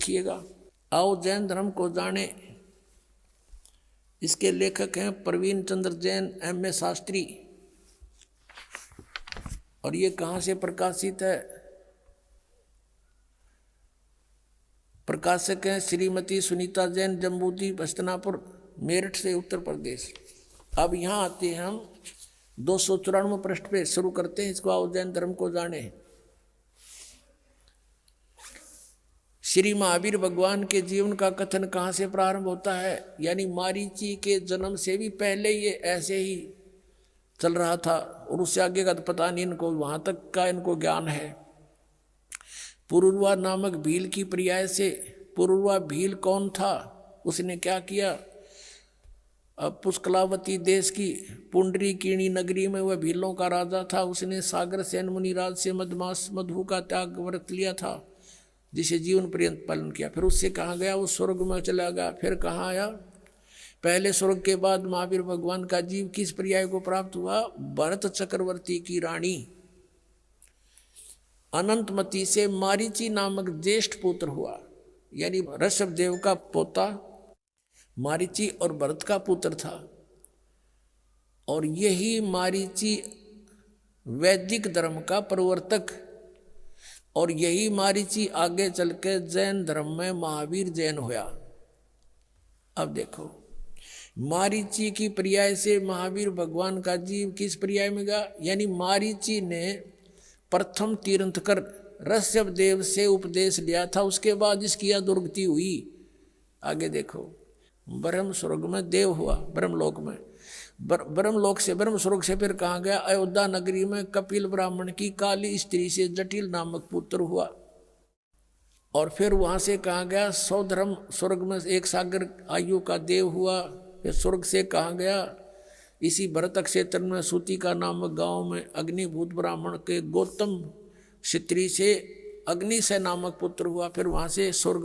देखिएगा। आओ जैन धर्म को जाने। इसके लेखक हैं प्रवीण चंद्र जैन, M.A. शास्त्री। और ये कहाँ से प्रकाशित है? प्रकाशक हैं श्रीमती सुनीता जैन, जम्बूद्वीप, हस्तिनापुर, मेरठ से, उत्तर प्रदेश। अब यहाँ आते हैं हम 294 पृष्ठ पे शुरू करते हैं इसको। आओ जैन धर्म को जाने। श्री महावीर भगवान के जीवन का कथन कहाँ से प्रारंभ होता है? यानी मारीची के जन्म से भी पहले ये ऐसे ही चल रहा था, और उससे आगे का तो पता नहीं इनको, वहाँ तक का इनको ज्ञान है। पुरुरवा नामक भील की पर्याय से, पुरुरवा भील कौन था? उसने क्या किया? अब पुष्कलावती देश की पुंडरीकीणी नगरी में वह भीलों का राजा था। उसने सागर सेन मुनिराज से मधमास मधु का त्याग व्रत लिया था, जिसे जीवन पर्यंत पालन किया। फिर उससे कहाँ गया? वो स्वर्ग में चला गया। फिर कहाँ आया? पहले स्वर्ग के बाद महावीर भगवान का जीव किस पर्याय को प्राप्त हुआ? भरत चक्रवर्ती की रानी अनंतमती से मारीची नामक ज्येष्ठ पुत्र हुआ। यानी ऋषभ देव का पोता मारीची और भरत का पुत्र था। और यही मारीची वैदिक धर्म का प्रवर्तक, और यही मारीची आगे चल के जैन धर्म में महावीर जैन हुआ। अब देखो, मारीची की पर्याय से महावीर भगवान का जीव किस पर्याय में गया? यानी मारीची ने प्रथम तीर्थंकर ऋषभ देव से उपदेश लिया था, उसके बाद इसकी दुर्गति हुई। आगे देखो, ब्रह्म स्वर्ग में देव हुआ, ब्रह्मलोक में, ब्रह्मलोक से ब्रह्म स्वर्ग से फिर कहाँ गया? अयोध्या नगरी में कपिल ब्राह्मण की काली स्त्री से जटिल नामक पुत्र हुआ। और फिर वहाँ से कहाँ गया? सौधर्म स्वर्ग में एक सागर आयु का देव हुआ। फिर स्वर्ग से कहाँ गया? इसी भरत क्षेत्र में सूतिका नामक गांव में अग्निभूत ब्राह्मण के गौतम क्षत्रिय से अग्निशय नामक पुत्र हुआ। फिर वहाँ से स्वर्ग